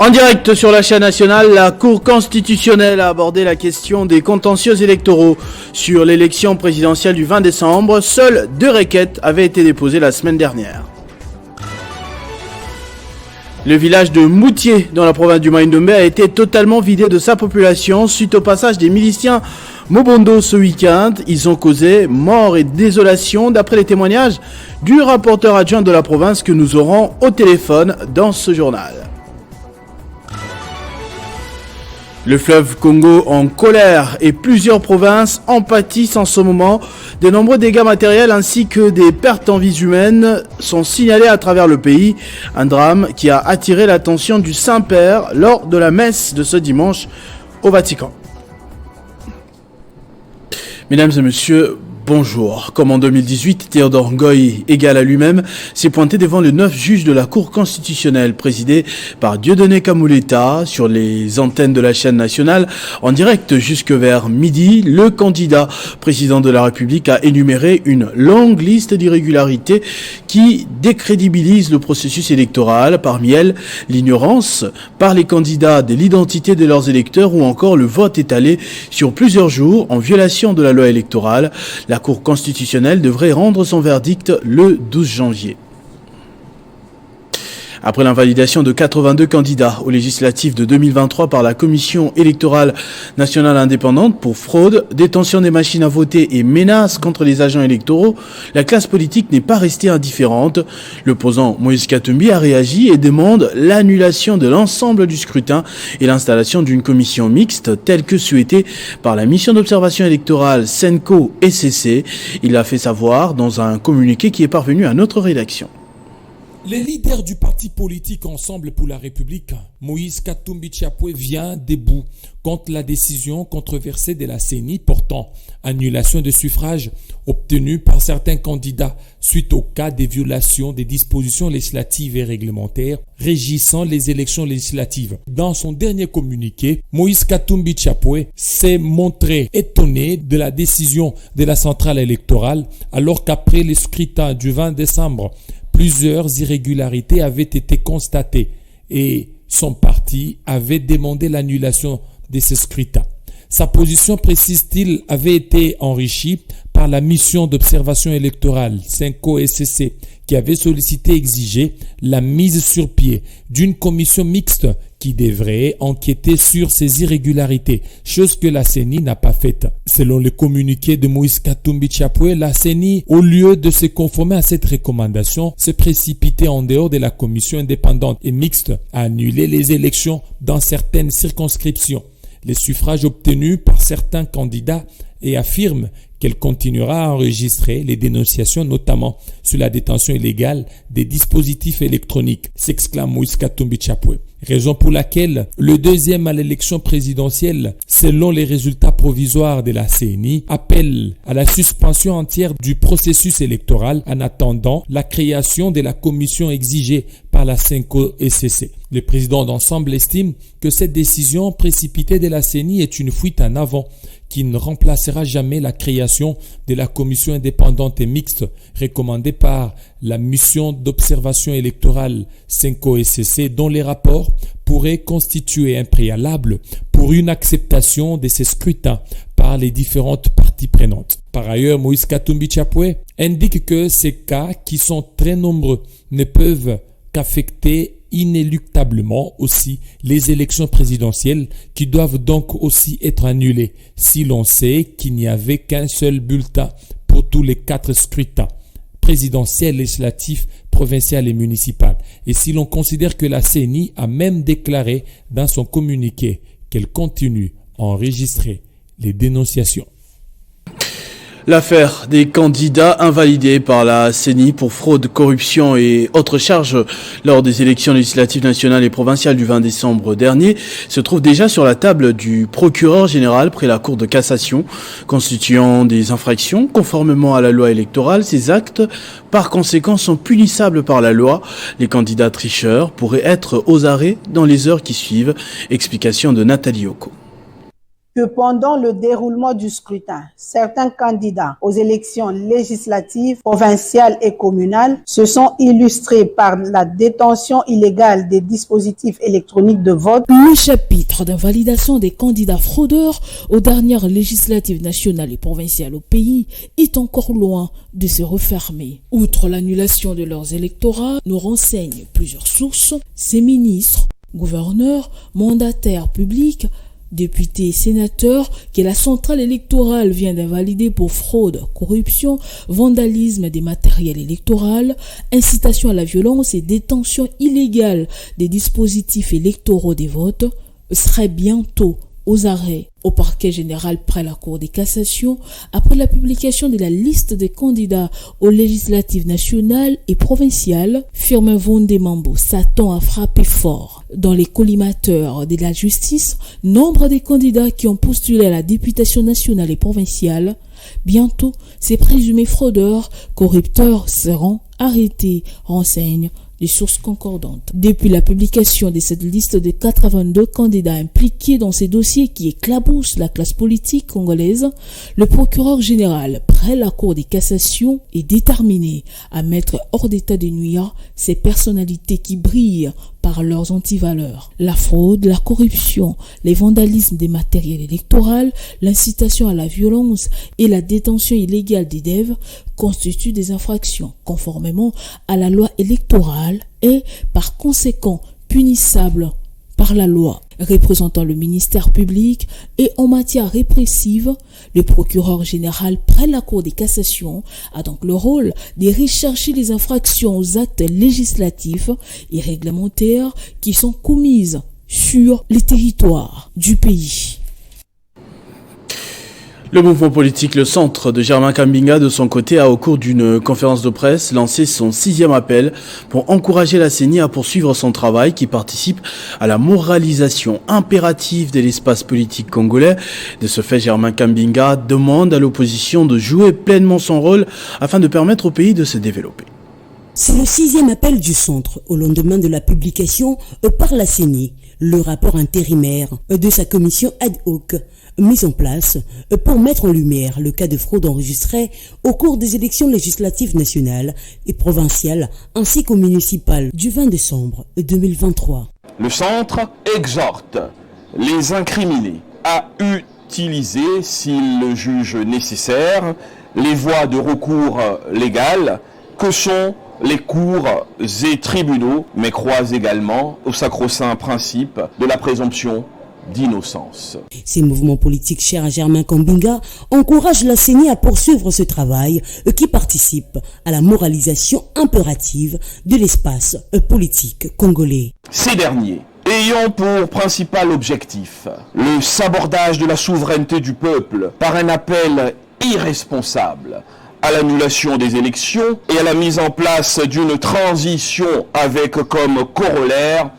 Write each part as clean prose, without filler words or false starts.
En direct sur la chaîne nationale, la Cour constitutionnelle a abordé la question des contentieux électoraux. Sur l'élection présidentielle du 20 décembre, seules 2 requêtes avaient été déposées la semaine dernière. Le village de Moutier, dans la province du Mai-Ndombe, a été totalement vidé de sa population suite au passage des miliciens Mobondo ce week-end. Ils ont causé mort et désolation, d'après les témoignages du rapporteur adjoint de la province que nous aurons au téléphone dans ce journal. Le fleuve Congo en colère et plusieurs provinces en pâtissent en ce moment. De nombreux dégâts matériels ainsi que des pertes en vies humaines sont signalés à travers le pays. Un drame qui a attiré l'attention du Saint-Père lors de la messe de ce dimanche au Vatican. Mesdames et messieurs, bonjour. Comme en 2018, Théodore Ngoï, égal à lui-même, s'est pointé devant les 9 juges de la Cour constitutionnelle présidée par Dieudonné Kamuleta sur les antennes de la chaîne nationale. En direct jusque vers midi, le candidat président de la République a énuméré une longue liste d'irrégularités qui décrédibilisent le processus électoral. Parmi elles, l'ignorance par les candidats de l'identité de leurs électeurs ou encore le vote étalé sur plusieurs jours en violation de la loi électorale. La Cour constitutionnelle devrait rendre son verdict le 12 janvier. Après l'invalidation de 82 candidats aux législatives de 2023 par la Commission électorale nationale indépendante pour fraude, détention des machines à voter et menaces contre les agents électoraux, la classe politique n'est pas restée indifférente. L'opposant Moïse Katumbi a réagi et demande l'annulation de l'ensemble du scrutin et l'installation d'une commission mixte telle que souhaitée par la mission d'observation électorale SENCO-SCC. Il l'a fait savoir dans un communiqué qui est parvenu à notre rédaction. Les leaders du parti politique Ensemble pour la République, Moïse Katumbi Tchapoué, vient debout contre la décision controversée de la CENI portant annulation de suffrages obtenus par certains candidats suite au cas de violation des dispositions législatives et réglementaires régissant les élections législatives. Dans son dernier communiqué, Moïse Katumbi Tchapoué s'est montré étonné de la décision de la centrale électorale alors qu'après le scrutin du 20 décembre, plusieurs irrégularités avaient été constatées et son parti avait demandé l'annulation de ce scrutin. Sa position, précise-t-il, avait été enrichie par la mission d'observation électorale SENCO-SCC qui avait sollicité et exigé la mise sur pied d'une commission mixte qui devrait enquêter sur ces irrégularités, chose que la CENI n'a pas faite. Selon le communiqué de Moïse Katumbi Tchapoué, la CENI, au lieu de se conformer à cette recommandation, s'est précipitée en dehors de la commission indépendante et mixte à annuler les élections dans certaines circonscriptions. Les suffrages obtenus par certains candidats et affirme qu'elle continuera à enregistrer les dénonciations, notamment sur la détention illégale des dispositifs électroniques, s'exclame Moïse Katumbi Tchapoué. Raison pour laquelle le deuxième à l'élection présidentielle, selon les résultats provisoires de la CENI, appelle à la suspension entière du processus électoral en attendant la création de la commission exigée par la SENCO-SCC. Le président d'Ensemble estime que cette décision précipitée de la CENI est une fuite en avant qui ne remplacera jamais la création de la commission indépendante et mixte recommandée par la mission d'observation électorale SENCO-SCC dont les rapports pourraient constituer un préalable pour une acceptation de ces scrutins par les différentes parties prenantes. Par ailleurs, Moïse Katumbi Tchapoué indique que ces cas, qui sont très nombreux, ne peuvent qu'affecter inéluctablement aussi les élections présidentielles qui doivent donc aussi être annulées si l'on sait qu'il n'y avait qu'un seul bulletin pour tous les 4 scrutins présidentiels, législatifs, provincial et municipal. Et si l'on considère que la CENI a même déclaré dans son communiqué qu'elle continue à enregistrer les dénonciations. L'affaire des candidats invalidés par la CENI pour fraude, corruption et autres charges lors des élections législatives nationales et provinciales du 20 décembre dernier se trouve déjà sur la table du procureur général près la Cour de cassation, constituant des infractions conformément à la loi électorale. Ces actes, par conséquent, sont punissables par la loi. Les candidats tricheurs pourraient être aux arrêts dans les heures qui suivent. Explication de Nathalie Oko. que pendant le déroulement du scrutin, certains candidats aux élections législatives, provinciales et communales se sont illustrés par la détention illégale des dispositifs électroniques de vote. Le chapitre d'invalidation des candidats fraudeurs aux dernières législatives nationales et provinciales au pays est encore loin de se refermer. Outre l'annulation de leurs électorats, nous renseignent plusieurs sources, ces ministres, gouverneurs, mandataires publics, députés et sénateurs que la centrale électorale vient d'invalider pour fraude, corruption, vandalisme des matériels électoraux, incitation à la violence et détention illégale des dispositifs électoraux des votes, seraient bientôt aux arrêts au parquet général près la Cour des cassations après la publication de la liste des candidats aux législatives nationales et provinciales. Firmin Vondemambo s'attend à frapper fort. Dans les collimateurs de la justice, nombre des candidats qui ont postulé à la députation nationale et provinciale, bientôt ces présumés fraudeurs, corrupteurs seront arrêtés, renseignent des sources concordantes. Depuis la publication de cette liste de 82 candidats impliqués dans ces dossiers qui éclaboussent la classe politique congolaise, le procureur général près la Cour des cassations est déterminé à mettre hors d'état de nuire ces personnalités qui brillent par leurs antivaleurs. La fraude, la corruption, les vandalismes des matériels électoraux, l'incitation à la violence et la détention illégale des devs constituent des infractions conformément à la loi électorale et par conséquent punissables par la loi. Représentant le ministère public et en matière répressive, le procureur général près la Cour des cassations a donc le rôle de rechercher les infractions aux actes législatifs et réglementaires qui sont commises sur les territoires du pays. Le mouvement politique Le Centre de Germain Kambinga, de son côté, a au cours d'une conférence de presse lancé son 6e appel pour encourager la CENI à poursuivre son travail qui participe à la moralisation impérative de l'espace politique congolais. De ce fait, Germain Kambinga demande à l'opposition de jouer pleinement son rôle afin de permettre au pays de se développer. C'est le 6e appel du Centre au lendemain de la publication par la CENI, le rapport intérimaire de sa commission ad hoc mise en place pour mettre en lumière le cas de fraude enregistré au cours des élections législatives nationales et provinciales ainsi qu'aux municipales du 20 décembre 2023. Le Centre exhorte les incriminés à utiliser, s'ils le jugent nécessaire, les voies de recours légales que sont les cours et tribunaux, mais croient également au sacro-saint principe de la présomption d'innocence. Ces mouvements politiques chers à Germain Kambinga encouragent la CENI à poursuivre ce travail qui participe à la moralisation impérative de l'espace politique congolais. Ces derniers ayant pour principal objectif le sabordage de la souveraineté du peuple par un appel irresponsable à l'annulation des élections et à la mise en place d'une transition avec comme corollaire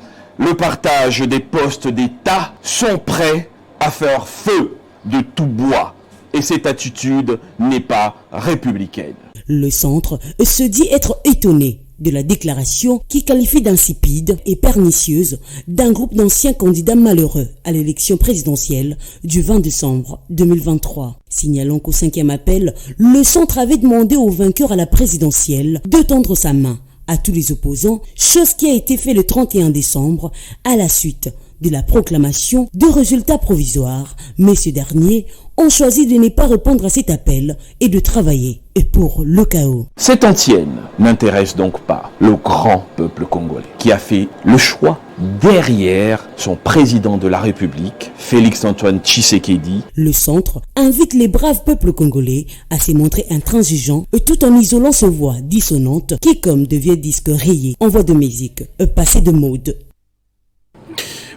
le partage des postes d'État, sont prêts à faire feu de tout bois. Et cette attitude n'est pas républicaine. Le Centre se dit être étonné de la déclaration qui qualifie d'insipide et pernicieuse d'un groupe d'anciens candidats malheureux à l'élection présidentielle du 20 décembre 2023. Signalant qu'au 5e appel, le Centre avait demandé aux vainqueurs à la présidentielle de tendre sa main à tous les opposants, chose qui a été faite le 31 décembre à la suite de la proclamation de résultats provisoires, mais ces derniers ont choisi de ne pas répondre à cet appel et de travailler pour le chaos. Cette antienne n'intéresse donc pas le grand peuple congolais qui a fait le choix derrière son président de la République, Félix-Antoine Tshisekedi. Le Centre invite les braves peuples congolais à se montrer intransigeants tout en isolant ces voix dissonantes qui, comme de vieux disques rayés en voix de musique, passaient de mode.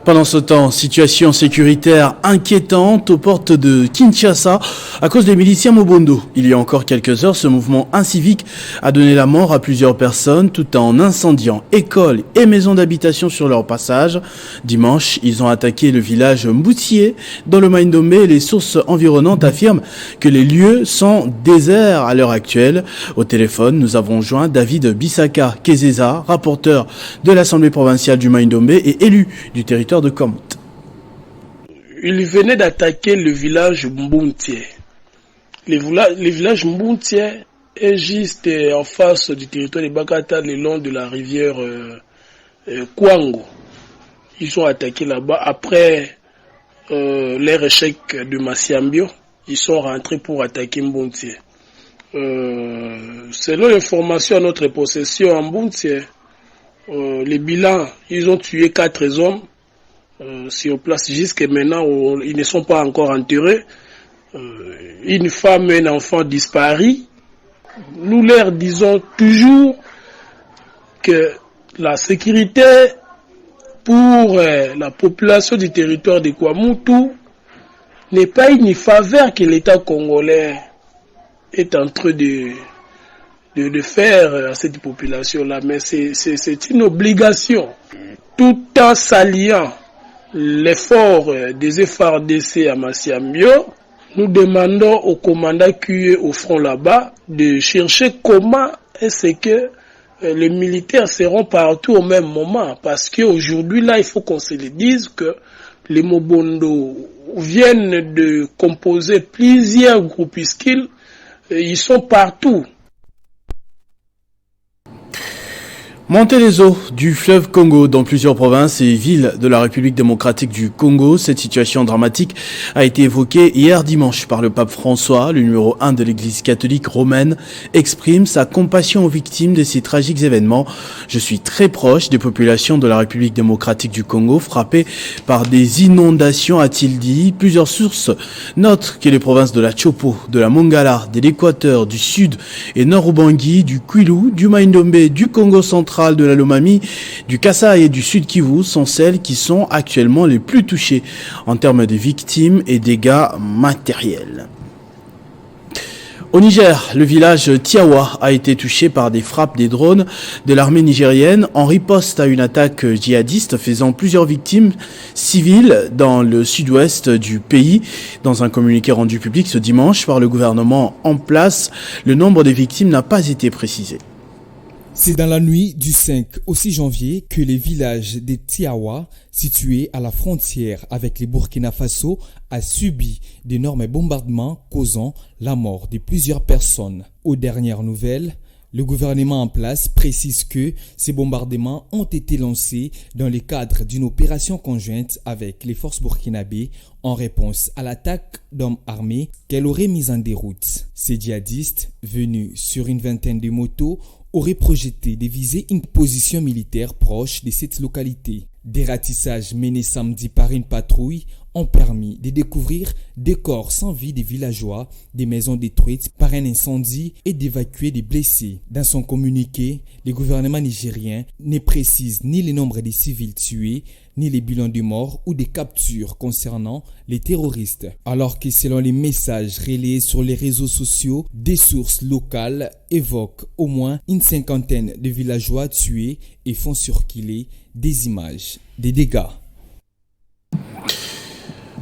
Pendant ce temps, situation sécuritaire inquiétante aux portes de Kinshasa à cause des miliciens Mobondo. Il y a encore quelques heures, ce mouvement incivique a donné la mort à plusieurs personnes tout en incendiant écoles et maisons d'habitation sur leur passage. Dimanche, ils ont attaqué le village Mboutié dans le Maïndombe et les sources environnantes affirment que les lieux sont déserts à l'heure actuelle. Au téléphone, nous avons joint David Bissaka Kezeza, rapporteur de l'Assemblée provinciale du Maïndombe et élu du territoire de Komot. il venait d'attaquer le village Mbuntie. Le village Mbuntie est juste en face du territoire de Bakata, le long de la rivière Kwango. Ils ont attaqué là-bas. Après leur échec de Massiambio, ils sont rentrés pour attaquer Mbuntie. Selon l'information à notre possession en Mbuntie, les bilans, ils ont tué 4 hommes sur place. Jusqu'à maintenant, ils ne sont pas encore enterrés. Une femme et un enfant disparus. Nous leur disons toujours que la sécurité pour la population du territoire de Kwamutu n'est pas une faveur que l'État congolais est en train de faire à cette population-là, mais c'est une obligation. Tout en s'alliant l'effort des FARDC à Massiambio, nous demandons au commandant qui est au front là-bas de chercher comment est-ce que les militaires seront partout au même moment. Parce qu'aujourd'hui, là, il faut qu'on se le dise que les Mobondo viennent de composer plusieurs groupuscules. Ils sont partout. Monter les eaux du fleuve Congo dans plusieurs provinces et villes de la République démocratique du Congo, cette situation dramatique a été évoquée hier dimanche par le pape François. Le numéro 1 de l'église catholique romaine exprime sa compassion aux victimes de ces tragiques événements. Je suis très proche des populations de la République démocratique du Congo frappées par des inondations, a-t-il dit. Plusieurs sources notent que les provinces de la Chopo, de la Mongala, de l'Équateur, du Sud et Nord-Ubangi, du Kwilu, du Maïndombe, du Congo central, de la Lomami, du Kasaï et du Sud Kivu sont celles qui sont actuellement les plus touchées en termes de victimes et dégâts matériels. Au Niger, le village Tiawa a été touché par des frappes des drones de l'armée nigérienne en riposte à une attaque djihadiste faisant plusieurs victimes civiles dans le sud-ouest du pays. Dans un communiqué rendu public ce dimanche par le gouvernement en place, le nombre de victimes n'a pas été précisé. C'est dans la nuit du 5 au 6 janvier que le village de Tiawa, situé à la frontière avec le Burkina Faso, a subi d'énormes bombardements causant la mort de plusieurs personnes. Aux dernières nouvelles, le gouvernement en place précise que ces bombardements ont été lancés dans le cadre d'une opération conjointe avec les forces burkinabées en réponse à l'attaque d'hommes armés qu'elle aurait mise en déroute. Ces djihadistes, venus sur une vingtaine de motos, aurait projeté de viser une position militaire proche de cette localité. Des ratissages menés samedi par une patrouille ont permis de découvrir des corps sans vie des villageois, des maisons détruites par un incendie et d'évacuer des blessés. Dans son communiqué, le gouvernement nigérien ne précise ni le nombre de civils tués, ni les bilans de morts ou des captures concernant les terroristes. Alors que selon les messages relayés sur les réseaux sociaux, des sources locales évoquent au moins une 50aine de villageois tués et font circuler des images des dégâts.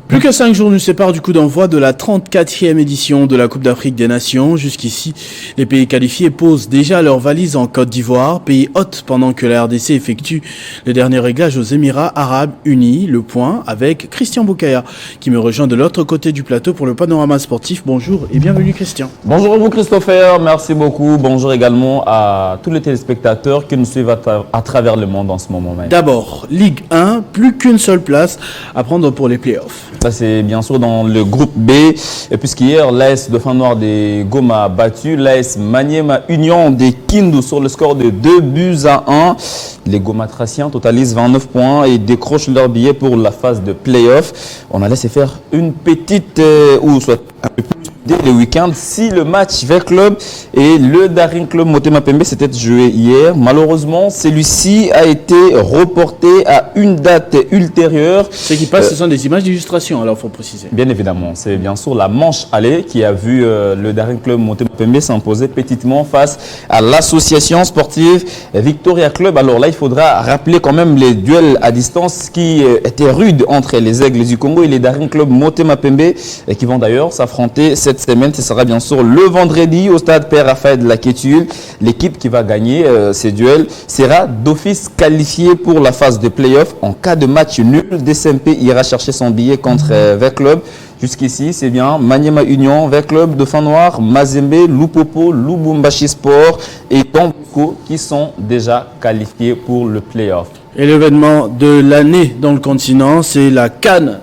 Plus que 5 jours nous séparent du coup d'envoi de la 34e édition de la Coupe d'Afrique des Nations. Jusqu'ici, les pays qualifiés posent déjà leurs valises en Côte d'Ivoire, pays hôte, pendant que la RDC effectue le dernier réglage aux Émirats Arabes Unis. Le point avec Christian Boukaya, qui me rejoint de l'autre côté du plateau pour le panorama sportif. Bonjour et bienvenue Christian. Bonjour à vous Christopher, merci beaucoup. Bonjour également à tous les téléspectateurs qui nous suivent à travers le monde en ce moment même. D'abord, Ligue 1, plus qu'une seule place à prendre pour les playoffs. Ça c'est bien sûr dans le groupe B. Et puisqu'hier, l'AS Dauphin Noir des Goma a battu l'AS Maniema Union des Kindu sur le score de 2-1. Les Gomatraciens totalisent 29 points et décrochent leur billet pour la phase de play-off. On a laissé faire une petite, ou soit un peu plus dès le week-end, si le match vers club et le Daring Club Motema Pembe s'était joué hier. Malheureusement, celui-ci a été reporté à une date ultérieure. Ce qui passe, ce sont des images d'illustration, alors il faut préciser. Bien évidemment, c'est bien sûr la manche allée qui a vu le Daring Club Motema Pembe s'imposer petitement face à l'association sportive Victoria Club. Alors là, il faudra rappeler quand même les duels à distance qui étaient rudes entre les Aigles du Congo et les Daring Club Motema Pembe, et qui vont d'ailleurs s'affronter cette cette semaine. Ce sera bien sûr le vendredi au stade Père Raphaël de la Quétule. L'équipe qui va gagner ces duels sera d'office qualifiée pour la phase de play-off. En cas de match nul, DCMP ira chercher son billet contre Vert Club. Jusqu'ici, c'est bien Maniema Union, Vert Club, Dauphin Noir, Mazembe, Lupopo, Lubumbashi Sport et Tombuko qui sont déjà qualifiés pour le play-off. Et l'événement de l'année dans le continent, c'est la CAN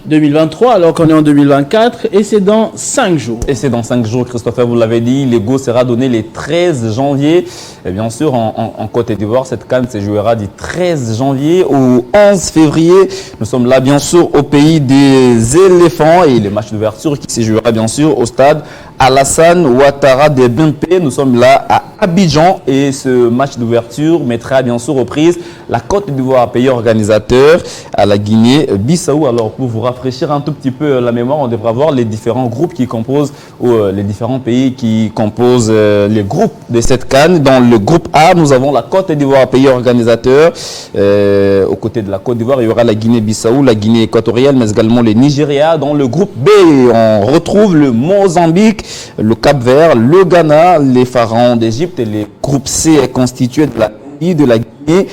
2023, alors qu'on est en 2024, et c'est dans 5 jours. Et c'est dans 5 jours, Christopher, vous l'avez dit, le go sera donné le 13 janvier. Et bien sûr, en Côte d'Ivoire, cette CAN se jouera du 13 janvier au 11 février. Nous sommes là, bien sûr, au pays des éléphants, et le match d'ouverture qui se jouera, bien sûr, au stade Alassane Ouattara de Bempé. Nous sommes là à Abidjan, et ce match d'ouverture mettra, bien sûr, aux prises la Côte d'Ivoire, pays organisateur, à la Guinée-Bissau. Alors, pour vous rafraîchir un tout petit peu la mémoire, on devra voir les différents groupes qui composent, ou les différents pays qui composent les groupes de cette CAN. Dans le groupe A, nous avons la Côte d'Ivoire, pays organisateur. Aux côtés de la Côte d'Ivoire, il y aura la Guinée-Bissau, la Guinée équatoriale, mais également le Nigeria. Dans le groupe B, on retrouve le Mozambique, le Cap-Vert, le Ghana, les pharaons d'Égypte. Et le groupe C est constitué de la Guinée,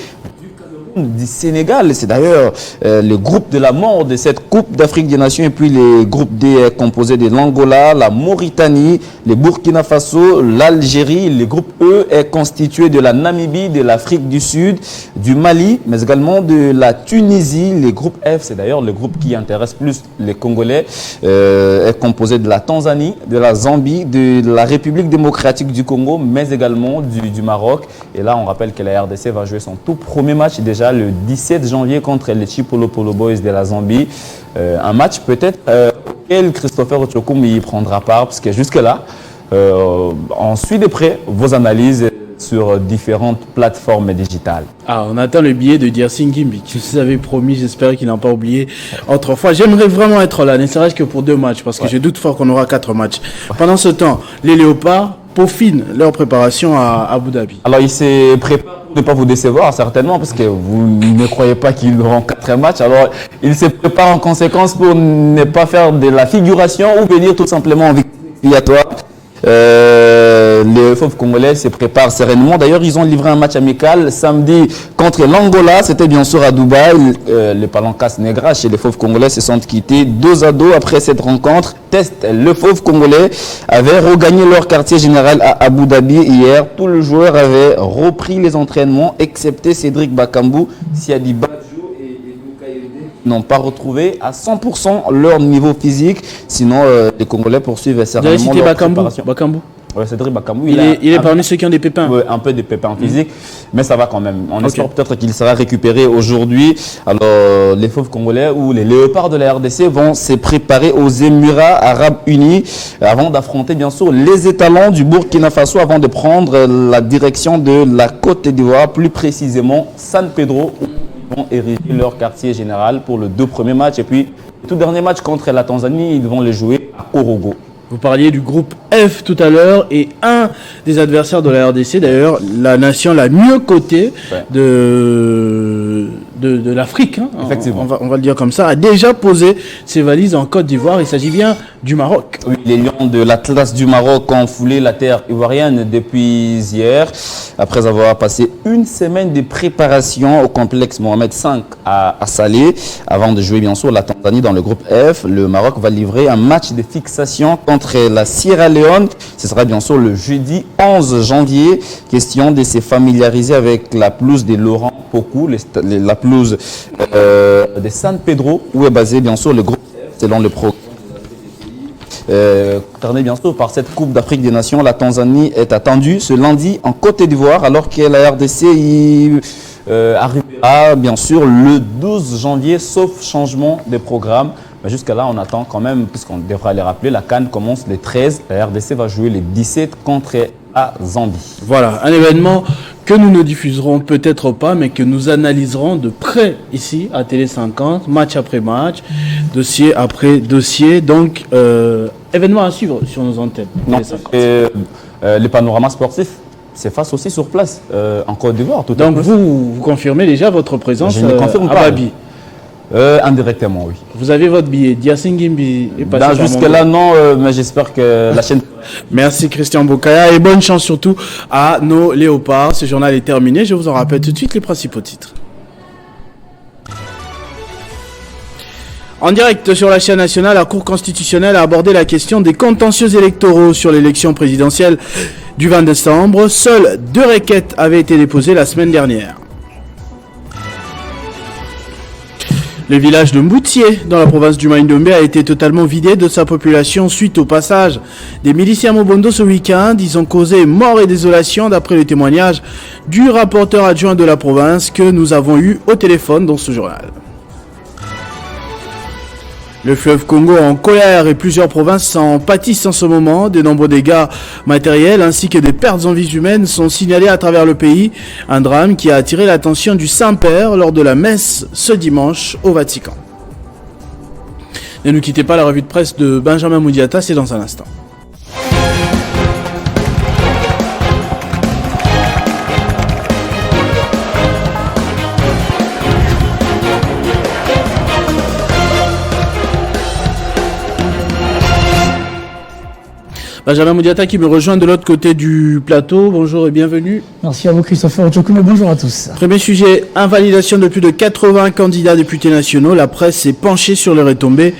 du Sénégal. C'est d'ailleurs le groupe de la mort de cette Coupe d'Afrique des Nations. Et puis le groupe D est composé de l'Angola, la Mauritanie, le Burkina Faso, l'Algérie. Le groupe E est constitué de la Namibie, de l'Afrique du Sud, du Mali, mais également de la Tunisie. Le groupe F, c'est d'ailleurs le groupe qui intéresse plus les Congolais, est composé de la Tanzanie, de la Zambie, de la République démocratique du Congo, mais également du Maroc. Et là, on rappelle que la RDC va jouer son tout premier match déjà le 17 janvier contre les Chipolo Polo Boys de la Zambie. Un match peut-être auquel Christopher Ochokoum y prendra part, parce que jusque-là, on suit de près vos analyses sur différentes plateformes digitales. Ah, on attend le billet de Dircy Ngimbi, qui vous avez promis, j'espère qu'il n'a pas oublié autrefois. J'aimerais vraiment être là, ne serait-ce que pour 2 matchs, parce que je doute fort qu'on aura 4 matchs. Pendant ce temps, les Léopards peaufinent leur préparation à Abu Dhabi. Alors, ils se préparent pour ne pas vous décevoir, certainement, parce que vous ne croyez pas qu'ils auront 4 matchs. Alors, ils se préparent en conséquence pour ne pas faire de la figuration ou venir tout simplement en victime expiatoire. Les Fauves congolais se préparent sereinement. D'ailleurs, ils ont livré un match amical samedi contre l'Angola. C'était bien sûr à Dubaï. Les Palancas Negras chez les Fauves congolais se sont quittés 2-2 après cette rencontre. Le Fauve congolais avait regagné leur quartier général à Abu Dhabi hier. Tous les joueurs avaient repris les entraînements, excepté Cédric Bakambu, Siadi Badjo et n'ont pas retrouvé à 100% leur niveau physique. Sinon, les Congolais poursuivent certainement leur préparation. Bakambu. Ouais, Cédric Bakambu. Il est parmi ceux qui ont des pépins. Ouais, un peu des pépins physiques, mais ça va quand même. On espère peut-être qu'il sera récupéré aujourd'hui. Alors, les Fauves congolais ou les Léopards de la RDC vont se préparer aux Émirats Arabes Unis avant d'affronter bien sûr les étalons du Burkina Faso avant de prendre la direction de la Côte d'Ivoire, plus précisément San Pedro, où ils vont ériger leur quartier général pour le 2 premiers matchs. Et puis, le tout dernier match contre la Tanzanie, ils vont les jouer à Korogo. Vous parliez du groupe F tout à l'heure et un des adversaires de la RDC, d'ailleurs, la nation la mieux cotée de l'Afrique, hein, effectivement. On va le dire comme ça, a déjà posé ses valises en Côte d'Ivoire. Il s'agit bien du Maroc. Oui, les Lions de l'Atlas du Maroc ont foulé la terre ivoirienne depuis hier, après avoir passé une semaine de préparation au complexe Mohamed V à Salé, avant de jouer bien sûr la Tanzanie dans le groupe F. Le Maroc va livrer un match de fixation contre la Sierra Leone. Ce sera bien sûr le jeudi 11 janvier. Question de se familiariser avec la pelouse de Laurent Pocou, la pelouse de San Pedro, où est basé bien sûr le groupe F, selon le programme. Terminé bien sûr par cette Coupe d'Afrique des Nations, la Tanzanie est attendue ce lundi en Côte d'Ivoire, alors que la RDC arrivera bien sûr le 12 janvier, sauf changement de programme. Mais jusqu'à là, on attend quand même, puisqu'on devra les rappeler, la CAN commence le 13, la RDC va jouer le 17 contre la Zambie. Voilà, un événement que nous ne diffuserons peut-être pas, mais que nous analyserons de près ici à Télé 50, match après match, dossier après dossier. Donc, événement à suivre sur nos antennes. Non, les panoramas sportifs s'effacent aussi sur place en Côte d'Ivoire. Donc, vous confirmez déjà votre présence Je ne confirme à pas. Babi. Indirectement, oui. Vous avez votre billet. Diasingimbi est passé Jusque-là, non, mais j'espère que la chaîne... Merci Christian Bokaya et bonne chance surtout à nos léopards. Ce journal est terminé. Je vous en rappelle tout de suite les principaux titres. En direct sur la chaîne nationale, la Cour constitutionnelle a abordé la question des contentieux électoraux sur l'élection présidentielle du 20 décembre. Seules 2 requêtes avaient été déposées la semaine dernière. Le village de Mboutié, dans la province du Maïndombe, a été totalement vidé de sa population suite au passage des miliciens Mobondo ce week-end. Ils ont causé mort et désolation d'après le témoignage du rapporteur adjoint de la province que nous avons eu au téléphone dans ce journal. Le fleuve Congo en colère et plusieurs provinces en pâtissent en ce moment. De nombreux dégâts matériels ainsi que des pertes en vies humaines sont signalés à travers le pays. Un drame qui a attiré l'attention du Saint-Père lors de la messe ce dimanche au Vatican. Ne nous quittez pas, la revue de presse de Benjamin Moudiata, c'est dans un instant. Benjamin Moudiata qui me rejoint de l'autre côté du plateau. Bonjour et bienvenue. Merci à vous Christopher Djokoum et bonjour à tous. Premier sujet, invalidation de plus de 80 candidats députés nationaux. La presse s'est penchée sur les retombées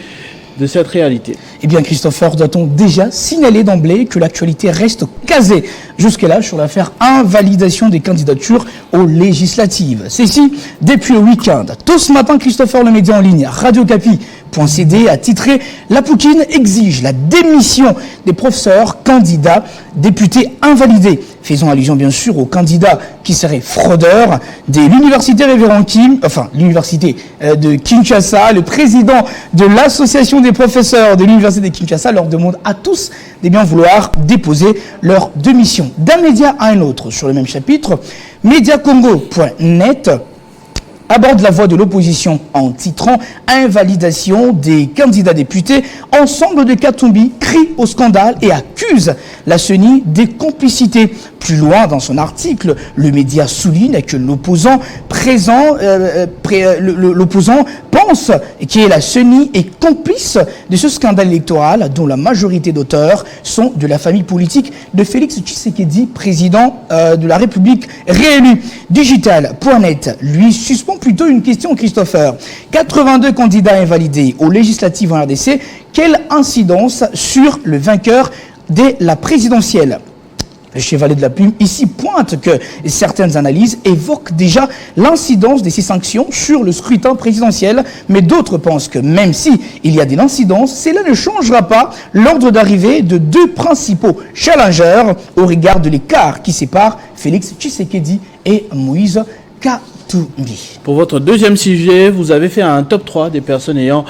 de cette réalité. Eh bien Christopher, doit-on déjà signaler d'emblée que l'actualité reste casée jusque-là sur l'affaire invalidation des candidatures aux législatives. Ceci depuis le week-end. Tôt ce matin, Christopher, le média en ligne Radio Capi.cd a titré « La Poukine exige la démission des professeurs candidats députés invalidés ». Faisons allusion bien sûr aux candidats qui seraient fraudeurs de l'université Révérend Kim, enfin l'université de Kinshasa. Le président de l'association des professeurs de l'université de Kinshasa leur demande à tous de bien vouloir déposer leur démission. D'un média à un autre, sur le même chapitre, Mediacongo.net aborde la voix de l'opposition en titrant « Invalidation des candidats députés ». Ensemble de Katumbi crie au scandale et accuse la CENI des complicités. Plus loin dans son article, le média souligne que l'opposant pense que la CENI est complice de ce scandale électoral dont la majorité d'auteurs sont de la famille politique de Félix Tshisekedi, président de la République réélu. Digital.net, lui, suspend plutôt une question, Christopher. 82 candidats invalidés aux législatives en RDC, quelle incidence sur le vainqueur de la présidentielle? Le chevalier de la plume ici pointe que certaines analyses évoquent déjà l'incidence de ces sanctions sur le scrutin présidentiel, mais d'autres pensent que même si il y a de l'incidence, cela ne changera pas l'ordre d'arrivée de 2 principaux challengers au regard de l'écart qui sépare Félix Tshisekedi et Moïse Katumbi. Pour votre deuxième sujet, vous avez fait un top 3 des personnes ayant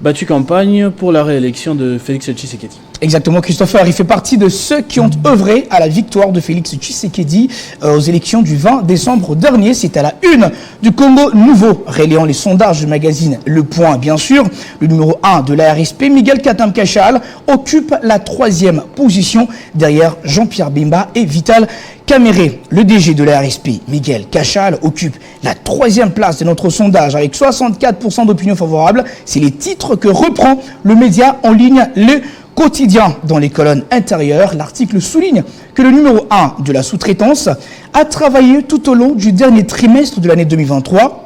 battu campagne pour la réélection de Félix Tshisekedi. Exactement, Christopher, il fait partie de ceux qui ont œuvré à la victoire de Félix Tshisekedi aux élections du 20 décembre dernier. C'est à la une du Congo Nouveau, relayant les sondages du magazine Le Point, bien sûr. Le numéro 1 de la RSP, Miguel Katam-Kachal, occupe la 3e position derrière Jean-Pierre Bemba et Vital Kamere. Le DG de la RSP, Miguel Kachal, occupe la 3e place de notre sondage avec 64% d'opinion favorable. C'est les titres que reprend le média en ligne Le Quotidien. Dans les colonnes intérieures, l'article souligne que le numéro 1 de la sous-traitance a travaillé tout au long du dernier trimestre de l'année 2023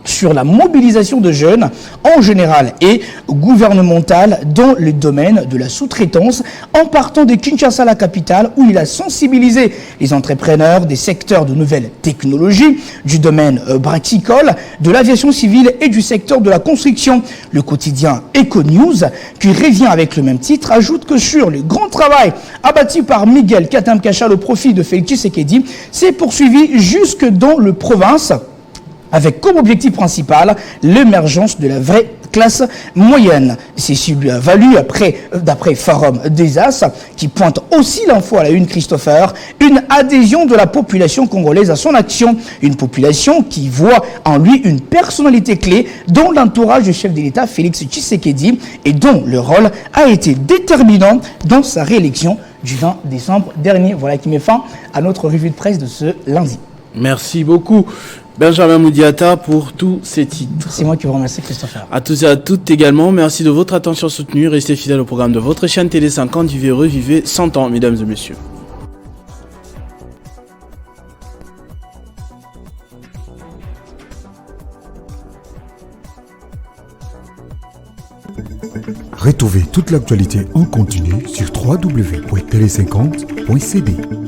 sur la mobilisation de jeunes en général et gouvernementale dans le domaine de la sous-traitance en partant de Kinshasa, la capitale, où il a sensibilisé les entrepreneurs des secteurs de nouvelles technologies, du domaine brassicole, de l'aviation civile et du secteur de la construction. Le quotidien Econews, qui revient avec le même titre, ajoute que sur le grand travail abattu par Miguel Katam-Kachal au profit de Félix Tshisekedi, s'est poursuivi jusque dans le province, avec comme objectif principal l'émergence de la vraie classe moyenne. C'est ce qui lui a valu, d'après Forum des As, qui pointe aussi l'info à la une, Christopher, une adhésion de la population congolaise à son action. Une population qui voit en lui une personnalité clé dans l'entourage du chef de l'État, Félix Tshisekedi, et dont le rôle a été déterminant dans sa réélection du 20 décembre dernier. Voilà qui met fin à notre revue de presse de ce lundi. Merci beaucoup. Benjamin Moudiata pour tous ces titres. C'est moi qui vous remercie, Christopher. À tous et à toutes également, merci de votre attention soutenue. Restez fidèles au programme de votre chaîne Télé 50. Vivez heureux, vivez 100 ans, mesdames et messieurs. Retrouvez toute l'actualité en continu sur www.tele50.cd.